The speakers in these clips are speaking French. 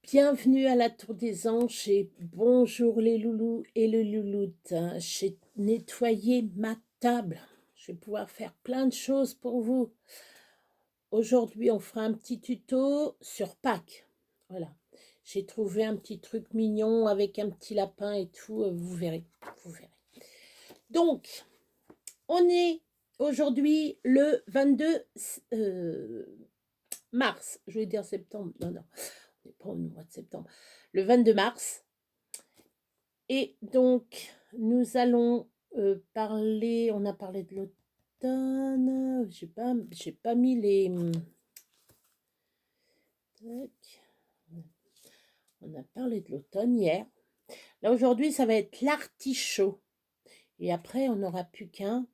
Bienvenue à la Tour des Anges et bonjour les loulous et le louloute. J'ai nettoyé ma table. Je vais pouvoir faire plein de choses pour vous. Aujourd'hui, on fera un petit tuto sur Pâques. Voilà. J'ai trouvé un petit truc mignon avec un petit lapin et tout. Vous verrez. Vous verrez. Donc, on est aujourd'hui le 22 mars. Je vais dire septembre. Non, non. On n'est pas au mois de septembre. Le 22 mars. Et donc, nous allons parler, on a parlé de l'automne, j'ai pas mis les... Tac. On a parlé de l'automne hier. Là, aujourd'hui, ça va être l'artichaut. Et après, on n'aura plus qu'un.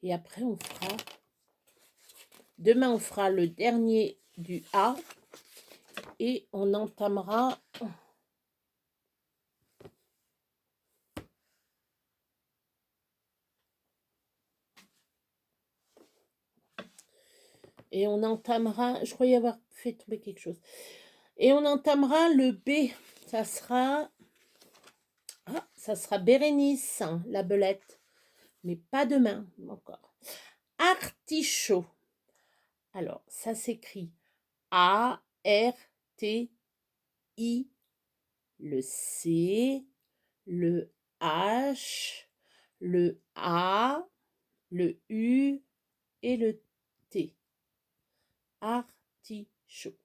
Et après, on fera... Demain, on fera le dernier du A. Et on entamera... Et on entamera... Je croyais avoir fait tomber quelque chose. Et on entamera le B. Ça sera Bérénice, hein, la belette. Mais pas demain, encore. Artichaut. Alors, ça s'écrit A-R-T-I, le C, le H, le A, le U et le T. Artichaut.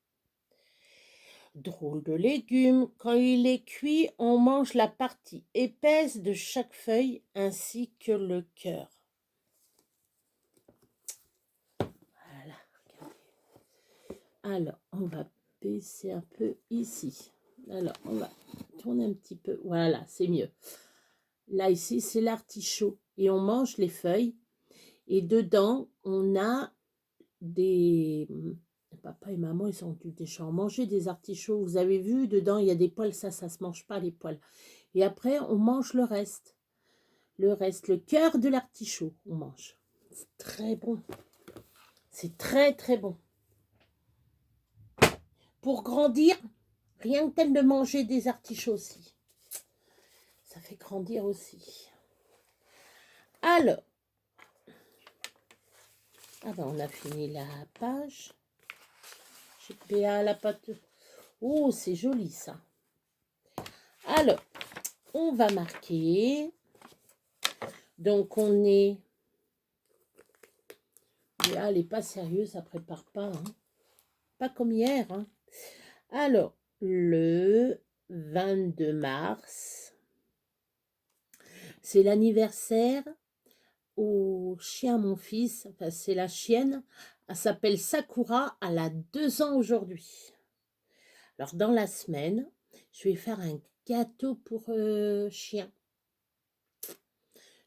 Drôle de légume, quand il est cuit, on mange la partie épaisse de chaque feuille ainsi que le cœur. Voilà, regardez. Alors, on va baisser un peu ici. Alors, on va tourner un petit peu. Voilà, c'est mieux. Là, ici, c'est l'artichaut. Et on mange les feuilles. Et dedans, on a des... Papa et maman, ils ont dû déjà en manger des artichauts. Vous avez vu, dedans, il y a des poils. Ça se mange pas, les poils. Et après, on mange le reste. Le cœur de l'artichaut, on mange. C'est très bon. C'est très, très bon. Pour grandir, rien que tel de manger des artichauts aussi. Ça fait grandir aussi. Alors, on a fini la page. GPA, la pâte. Oh, c'est joli ça. Alors, on va marquer. Donc, on est... elle n'est pas sérieuse, ça prépare pas. Hein. Pas comme hier. Hein. Alors, le 22 mars, c'est l'anniversaire au chien, mon fils. Enfin, c'est la chienne. Elle s'appelle Sakura. Elle a 2 ans aujourd'hui. Alors, dans la semaine, je vais faire un gâteau pour chien.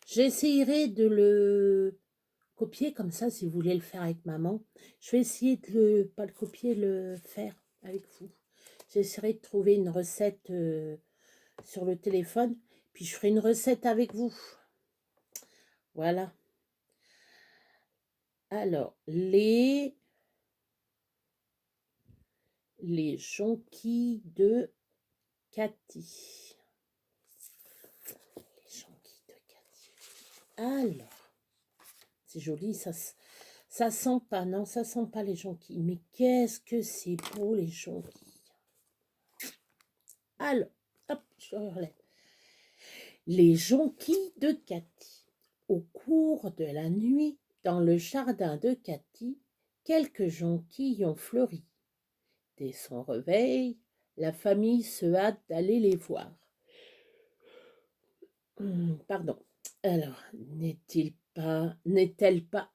J'essayerai de le copier comme ça, si vous voulez le faire avec maman. Je vais essayer de pas le copier, le faire avec vous. J'essaierai de trouver une recette sur le téléphone, puis je ferai une recette avec vous. Voilà. Alors, les jonquilles de Cathy. Les jonquilles de Cathy. Alors, c'est joli, ça sent pas, non, ça sent pas les jonquilles. Mais qu'est-ce que c'est beau, les jonquilles. Alors, hop, je relève. Les jonquilles de Cathy. Au cours de la nuit, dans le jardin de Cathy, quelques jonquilles ont fleuri. Dès son réveil, la famille se hâte d'aller les voir. Pardon. Alors, n'est-elle pas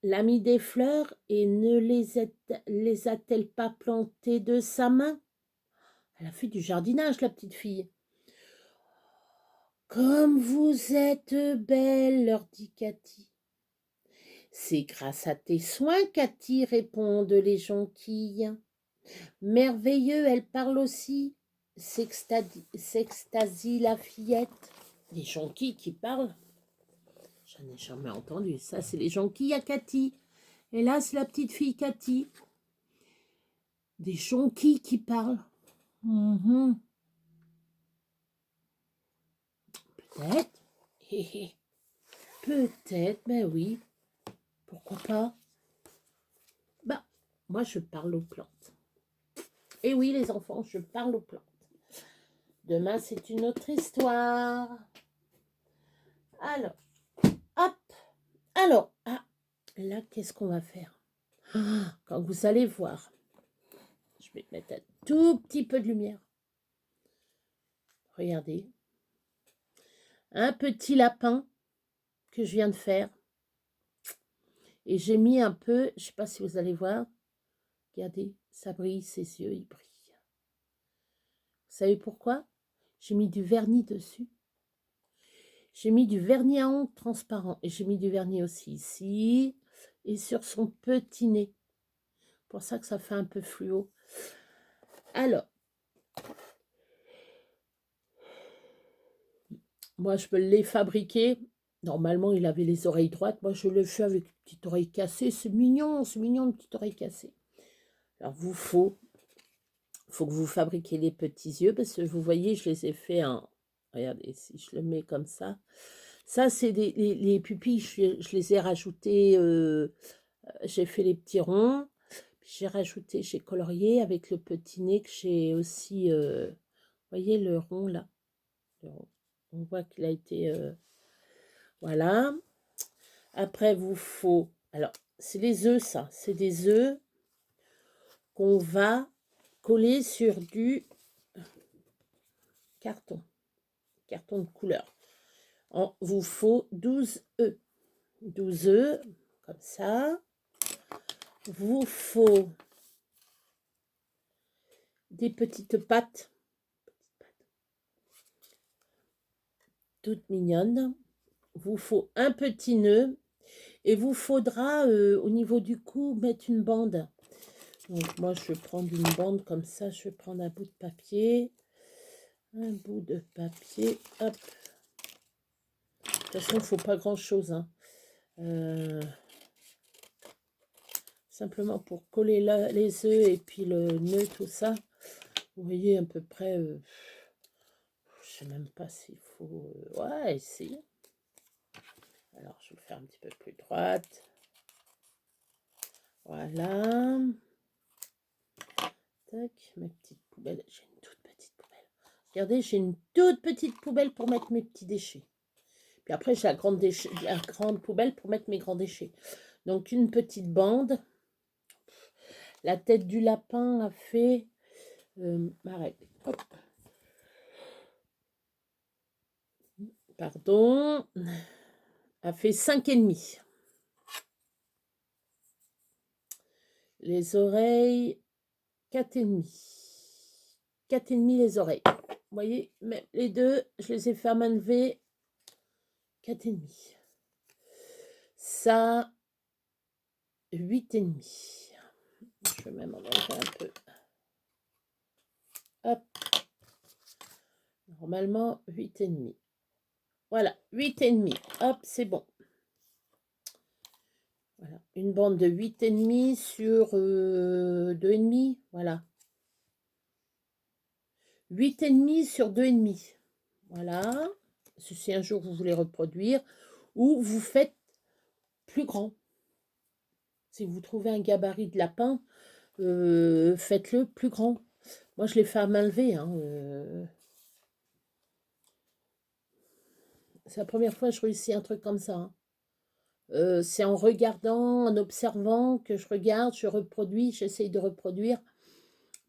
l'amie des fleurs et ne les a-t-elle pas plantées de sa main? Elle a fait du jardinage, la petite fille. Comme vous êtes belle, leur dit Cathy. C'est grâce à tes soins, Cathy, répondent les jonquilles. Merveilleux, elle parle aussi, s'extasie la fillette. Les jonquilles qui parlent, j'en ai jamais entendu. Ça, c'est les jonquilles à Cathy. Et là, c'est la petite fille Cathy. Des jonquilles qui parlent. Mhm. Peut-être. Peut-être, ben oui. Pourquoi pas? Bah, moi, je parle aux plantes. Et oui, les enfants, je parle aux plantes. Demain, c'est une autre histoire. Alors, hop. Alors, ah, là, qu'est-ce qu'on va faire? Quand vous allez voir, je vais mettre un tout petit peu de lumière. Regardez. Un petit lapin que je viens de faire. Et j'ai mis un peu, je ne sais pas si vous allez voir. Regardez, ça brille, ses yeux, ils brillent. Vous savez pourquoi? J'ai mis du vernis dessus. J'ai mis du vernis à ongles transparent. Et j'ai mis du vernis aussi ici. Et sur son petit nez. Pour ça que ça fait un peu fluo. Alors. Moi, je peux les fabriquer. Normalement, il avait les oreilles droites. Moi, je le fais avec une petite oreille cassée. C'est mignon, une petite oreille cassée. Alors, faut que vous fabriquiez les petits yeux. Parce que vous voyez, je les ai fait en... Regardez, si je le mets comme ça. Ça, c'est les pupilles. Je les ai rajoutées. J'ai fait les petits ronds. J'ai rajouté, j'ai colorié avec le petit nez que j'ai aussi... vous voyez le rond là? Le rond. On voit qu'il a été... voilà. Après, vous faut... Alors, c'est les œufs, ça. C'est des œufs qu'on va coller sur du carton. Carton de couleur. Vous faut 12 œufs. 12 œufs, comme ça. Vous faut des petites pâtes. Toutes mignonnes. Vous faut un petit nœud. Et vous faudra, au niveau du cou, mettre une bande. Donc, moi, je vais prendre une bande comme ça. Je vais prendre un bout de papier. Un bout de papier. Hop. De toute façon, il ne faut pas grand-chose. Hein. Simplement pour coller les œufs et puis le nœud, tout ça. Vous voyez à peu près... je ne sais même pas s'il faut... ouais, ici. Alors, je vais le faire un petit peu plus droite. Voilà. Tac, mes petites poubelles. J'ai une toute petite poubelle. Regardez, j'ai une toute petite poubelle pour mettre mes petits déchets. Puis après, j'ai la grande poubelle pour mettre mes grands déchets. Donc, une petite bande. La tête du lapin a fait... arrête. Hop. Pardon. A fait 5,5. Les oreilles, 4,5. 4,5 les oreilles. Vous voyez, même les deux, je les ai fait à main levée. 4,5. Ça, 8,5. Je vais même en enlever un peu. Hop. Normalement, 8,5. Voilà, 8,5. Hop, c'est bon. Voilà, une bande de 8,5 sur 2,5. Voilà. 8,5 sur 2,5. Voilà. Si un jour vous voulez reproduire. Ou vous faites plus grand. Si vous trouvez un gabarit de lapin, faites-le plus grand. Moi, je l'ai fait à main levée. Hein, c'est la première fois que je réussis un truc comme ça. Hein. C'est en regardant, en observant que je regarde, je reproduis, j'essaye de reproduire.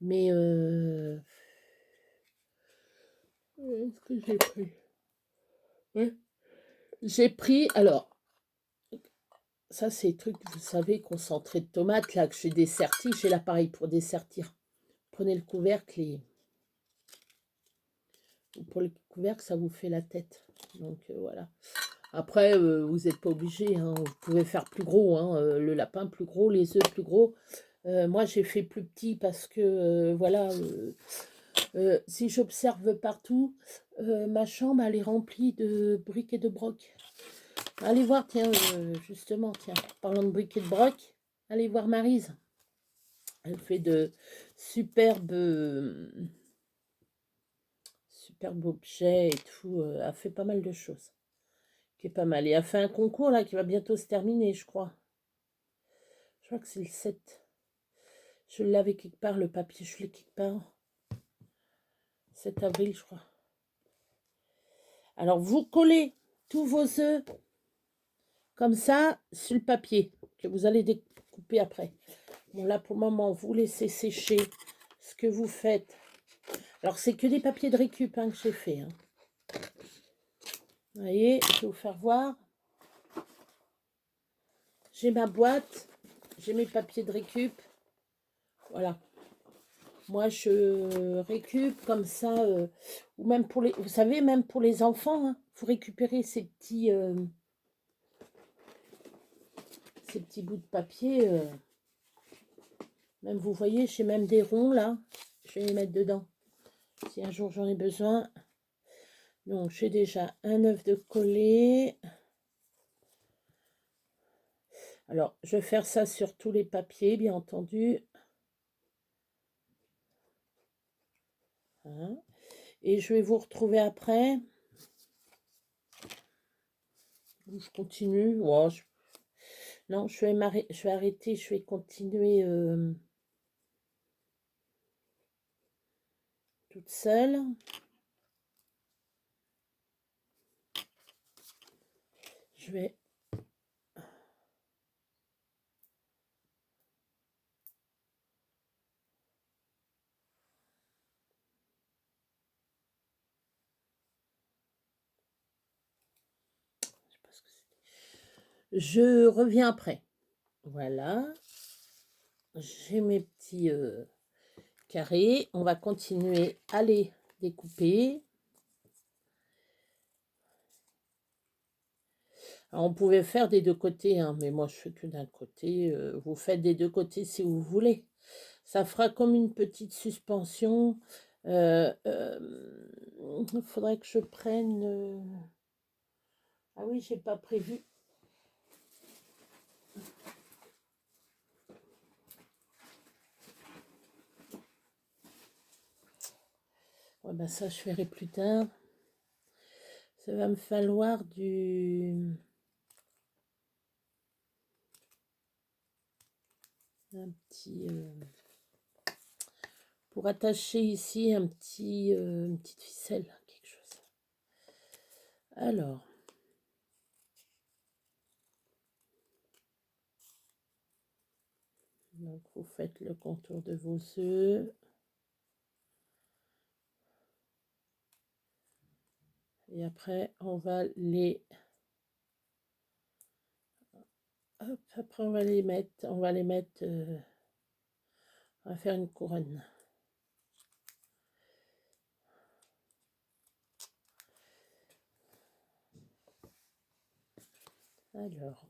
Mais est-ce que j'ai pris? Ouais. J'ai pris, alors, ça c'est le truc, vous savez, concentré de tomates, là, que j'ai desserti, j'ai l'appareil pour dessertir. Prenez le couvercle et... Pour le couvercle, ça vous fait la tête. Donc, voilà. Après, vous n'êtes pas obligé, hein, vous pouvez faire plus gros, hein, le lapin plus gros, les œufs plus gros. Moi, j'ai fait plus petit parce que, voilà, si j'observe partout, ma chambre, elle est remplie de briques et de broc. Allez voir, tiens, justement, tiens, parlant de briques et de broc, allez voir Maryse. Elle fait de superbes, superbes objets et tout. Elle fait pas mal de choses. Qui est pas mal. Et elle fait un concours là qui va bientôt se terminer, je crois. Je crois que c'est le 7. Je l'avais quelque part, le papier. Je l'ai quelque part. 7 avril, je crois. Alors, vous collez tous vos œufs comme ça sur le papier que vous allez découper après. Bon, là, pour le moment, vous laissez sécher ce que vous faites. Alors, c'est que des papiers de récup hein, que j'ai fait. Hein. Vous voyez, je vais vous faire voir. J'ai ma boîte. J'ai mes papiers de récup. Voilà. Moi, je récup comme ça. Ou même pour les... Vous savez, même pour les enfants, hein, vous récupérez ces petits bouts de papier. Même, vous voyez, j'ai même des ronds, là. Je vais les mettre dedans. Si un jour j'en ai besoin. Donc, j'ai déjà un œuf de coller. Alors, je vais faire ça sur tous les papiers, bien entendu. Hein. Et je vais vous retrouver après. Je continue. Oh, non, je vais arrêter. Je vais continuer toute seule. Je vais... Je reviens après. Voilà. J'ai mes petits carrés. On va continuer à les découper. Alors, on pouvait faire des deux côtés, hein, mais moi je fais que d'un côté. Vous faites des deux côtés si vous voulez. Ça fera comme une petite suspension. Il faudrait que je prenne... Ah oui, j'ai pas prévu. Ouais, ben ça, je ferai plus tard. Ça va me falloir un petit... pour attacher ici une petite ficelle, quelque chose. Alors... Donc, vous faites le contour de vos œufs. Et après, on va les... Hop, après, on va les mettre... On va faire une couronne. Alors...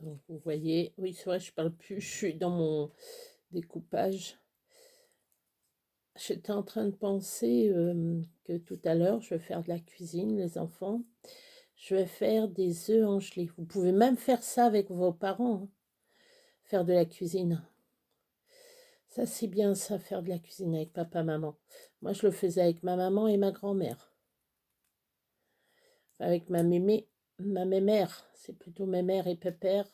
Donc, vous voyez, oui, c'est vrai, je parle plus, je suis dans mon découpage. J'étais en train de penser que tout à l'heure, je vais faire de la cuisine, les enfants. Je vais faire des œufs en gelée. Vous pouvez même faire ça avec vos parents. Hein. faire de la cuisine. Ça, c'est bien, ça, faire de la cuisine avec papa, maman. Moi, je le faisais avec ma maman et ma grand-mère. Avec ma mémère. C'est plutôt mémère et pépère.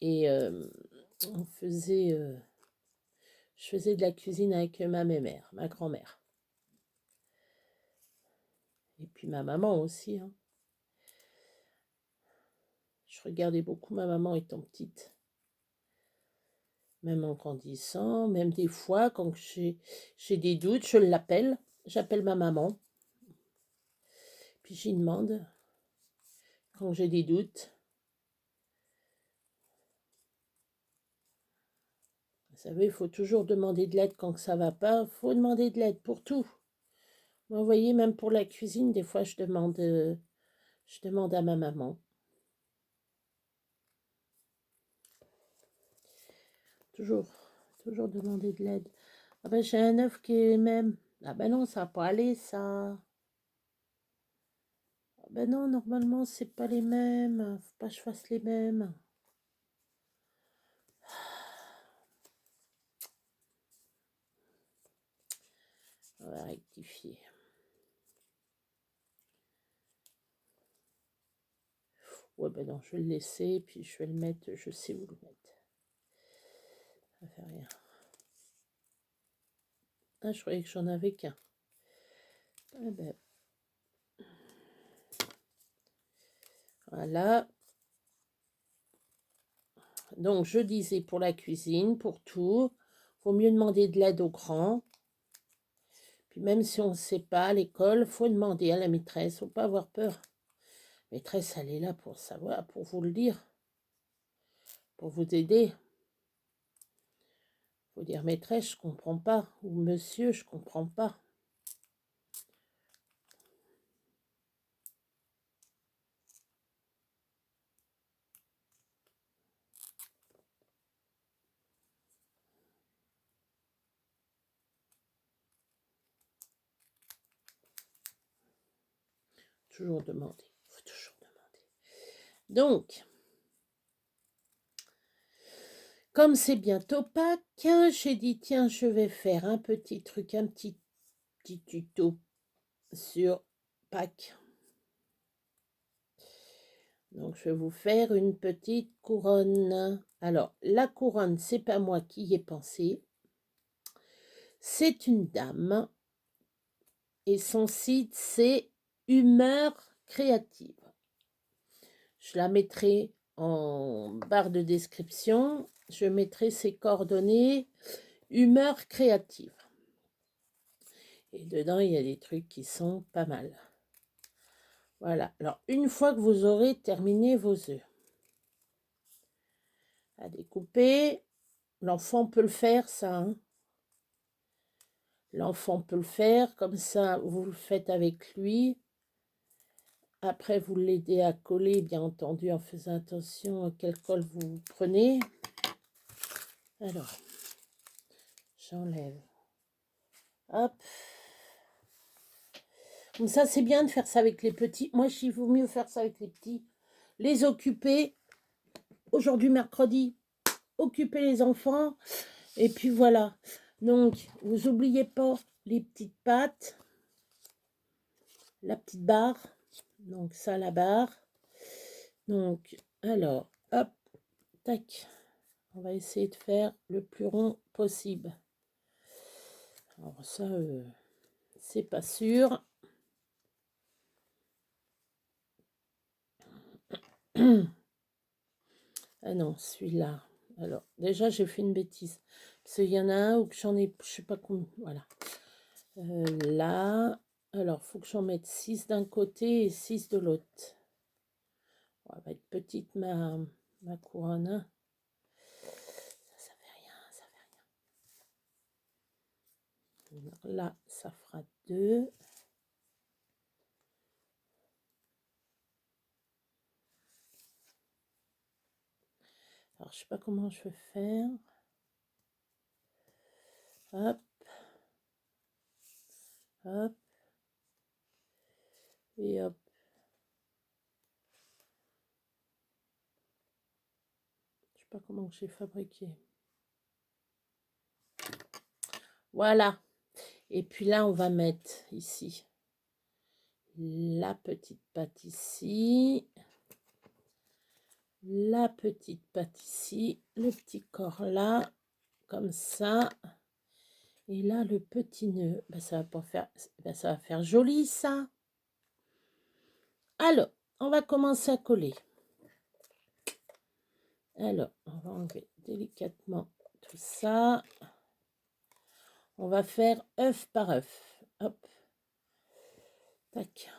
Et on faisait... je faisais de la cuisine avec ma mémère, ma grand-mère. Et puis ma maman aussi. Hein. Je regardais beaucoup ma maman étant petite. Même en grandissant, même des fois, quand j'ai des doutes, je l'appelle. J'appelle ma maman. Puis j'y demande, quand j'ai des doutes. Vous savez, il faut toujours demander de l'aide quand ça va pas. Il faut demander de l'aide pour tout. Moi, vous voyez, même pour la cuisine, des fois, je demande à ma maman. Toujours demander de l'aide. Ah ben, j'ai un œuf qui est même. Ah ben non, ça va pas aller, ça. Ah ben non, normalement, c'est pas les mêmes. Faut pas que je fasse les mêmes. On va rectifier. Ouais, ben non, je vais le laisser, puis je vais le mettre, je sais où le mettre. Ça fait rien. Ah, je croyais que j'en avais qu'un. Ah ben. Voilà. Donc, je disais pour la cuisine, pour tout, faut mieux demander de l'aide aux grands. Puis même si on ne sait pas à l'école, faut demander à la maîtresse, faut pas avoir peur. Maîtresse, elle est là pour savoir, pour vous le dire, pour vous aider. Faut dire maîtresse, je comprends pas, ou monsieur, je comprends pas. Toujours demander, faut toujours demander. Donc, comme c'est bientôt Pâques, j'ai dit tiens, je vais faire un petit truc, un petit tuto sur Pâques. Donc, je vais vous faire une petite couronne. Alors, la couronne, c'est pas moi qui y ai pensé. C'est une dame. Et son site, c'est Humeur Créative. Je la mettrai en barre de description. Je mettrai ses coordonnées. Humeur Créative. Et dedans, il y a des trucs qui sont pas mal. Voilà. Alors, une fois que vous aurez terminé vos œufs à découper, l'enfant peut le faire, ça. Hein. L'enfant peut le faire. Comme ça, vous le faites avec lui. Après, vous l'aidez à coller, bien entendu, en faisant attention à quel colle vous prenez. Alors, j'enlève. Hop. Comme ça, c'est bien de faire ça avec les petits. Moi, il vaut mieux faire ça avec les petits. Les occuper. Aujourd'hui, mercredi, occuper les enfants. Et puis voilà. Donc, vous n'oubliez pas les petites pattes. La petite barre. Donc, ça, la barre. Donc, alors, hop, tac. On va essayer de faire le plus rond possible. Alors ça, c'est pas sûr. Ah non, celui-là. Alors, déjà, j'ai fait une bêtise. Parce qu'il y en a un où j'en ai, je sais pas combien. Voilà. Là, alors, il faut que j'en mette 6 d'un côté et 6 de l'autre. Elle va être petite, ma couronne. Ça fait rien, ça fait rien. Alors là, ça fera 2. Alors, je sais pas comment je vais faire. Hop. Hop. Et hop. sais pas comment j'ai fabriqué. Voilà. Et puis là, on va mettre ici la petite pâte ici. La petite pâte ici. Le petit corps là. Comme ça. Et là, le petit nœud. Ben, ça va pas faire, ben, ça va faire joli, ça. Alors, on va commencer à coller. Alors, on va enlever délicatement tout ça. On va faire œuf par œuf. Hop. Tac.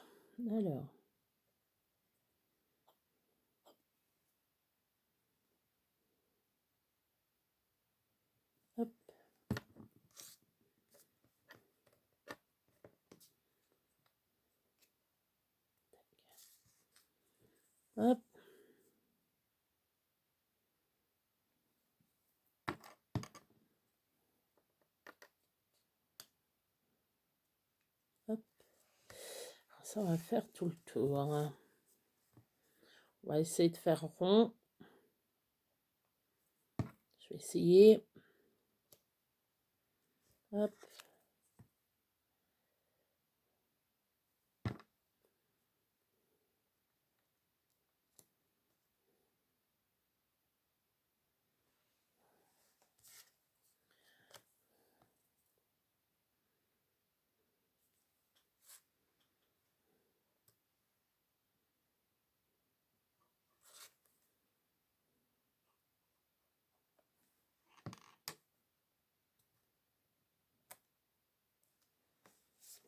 Alors. Hop. Hop. Hop. Ça, on va faire tout le tour. On va essayer de faire rond. Je vais essayer. Hop.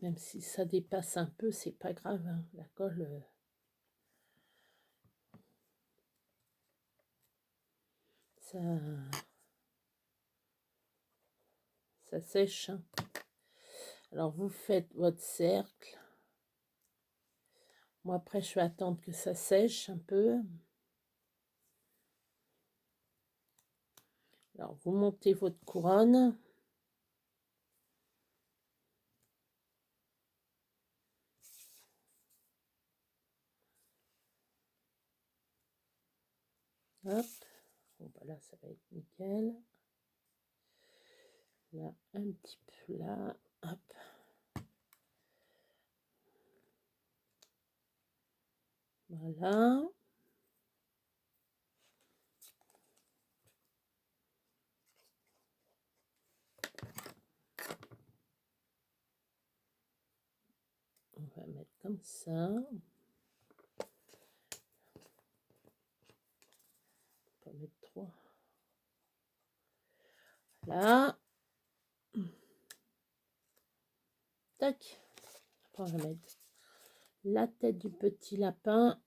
Même si ça dépasse un peu, c'est pas grave. Hein. La colle, ça sèche. Hein. Alors, vous faites votre cercle. Moi, après, je vais attendre que ça sèche un peu. Alors, vous montez votre couronne. Hop. Bon, bah là, ça va être nickel. Là, un petit peu là. Hop. Voilà. On va mettre comme ça. On va mettre 3. Là. Tac. Après, on va mettre la tête du petit lapin.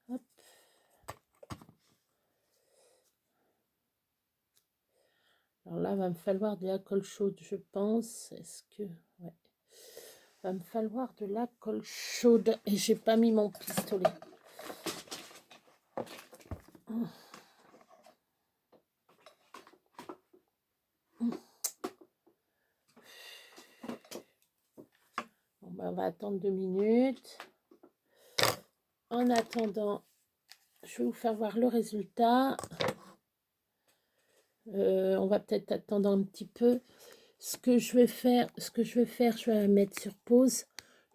Hop. Alors là, va me falloir de la colle chaude, je pense. Est-ce que... Ouais. Va me falloir de la colle chaude. Et j'ai pas mis mon pistolet. Bon, bah, on va attendre 2 minutes. En attendant, je vais vous faire voir le résultat. On va peut-être attendre un petit peu. Ce que je vais faire, je vais la mettre sur pause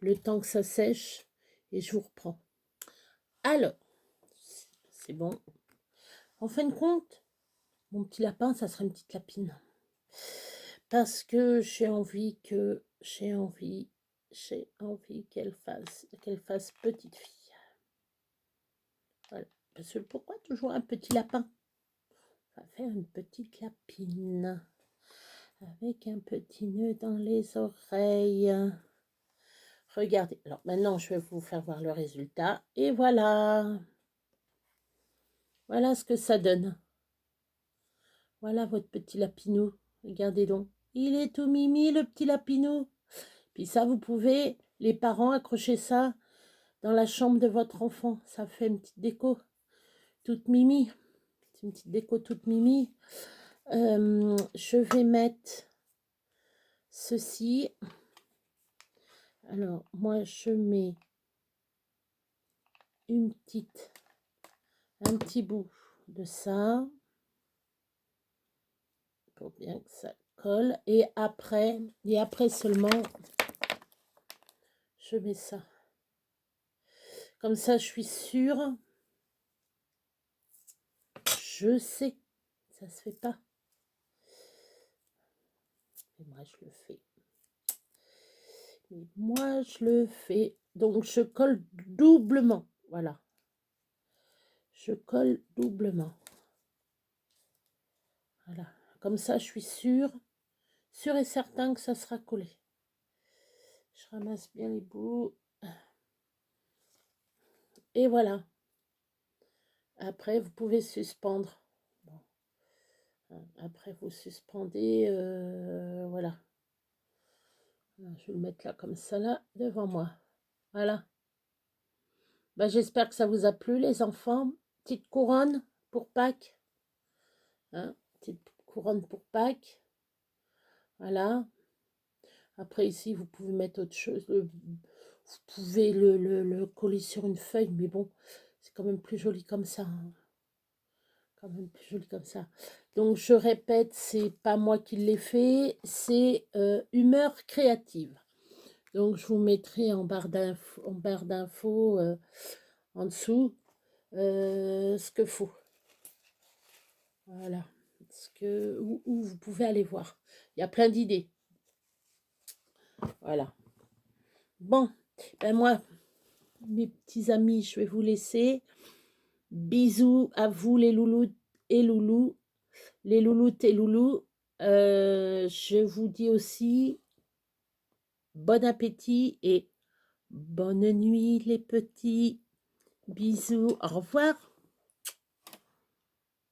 le temps que ça sèche et je vous reprends. Alors, c'est bon. En fin de compte, mon petit lapin, ça sera une petite lapine. Parce que j'ai envie qu'elle fasse petite fille. Voilà. Parce que pourquoi toujours un petit lapin? On va faire une petite lapine. Avec un petit nœud dans les oreilles. Regardez. Alors maintenant, je vais vous faire voir le résultat. Et voilà. Voilà ce que ça donne. Voilà votre petit lapinou. Regardez donc. Il est tout mimi, le petit lapinou. Puis ça, vous pouvez, les parents, accrocher ça dans la chambre de votre enfant. Ça fait une petite déco toute mimi. C'est une petite déco toute mimi. Je vais mettre ceci. Alors, moi, je mets une petite un petit bout de ça pour bien que ça colle. Et après seulement, je mets ça. Comme ça, je suis sûre. Je sais, ça se fait pas. Mais moi, je le fais. Mais moi, je le fais. Donc, je colle doublement. Voilà. Je colle doublement. Voilà. Comme ça, je suis sûre et certain que ça sera collé. Je ramasse bien les bouts. Et voilà. Après, vous pouvez suspendre. Bon. Après, vous suspendez. Voilà. Je vais le mettre là, comme ça, là, devant moi. Voilà. Bah, j'espère que ça vous a plu, les enfants. Petite couronne pour Pâques. Hein, petite couronne pour Pâques. Voilà. Après, ici, vous pouvez mettre autre chose. Vous pouvez le coller sur une feuille, mais bon, c'est quand même plus joli comme ça. Hein. Quand même plus joli comme ça. Donc, je répète, c'est pas moi qui l'ai fait, c'est Humeur Créative. Donc, je vous mettrai en barre d'infos en dessous ce qu'il faut. Voilà. Où vous pouvez aller voir. Il y a plein d'idées. Voilà. Bon, ben moi, mes petits amis, je vais vous laisser. Bisous à vous les loulous et loulous. Les louloutes et loulous. Je vous dis aussi bon appétit et bonne nuit les petits. Bisous, au revoir.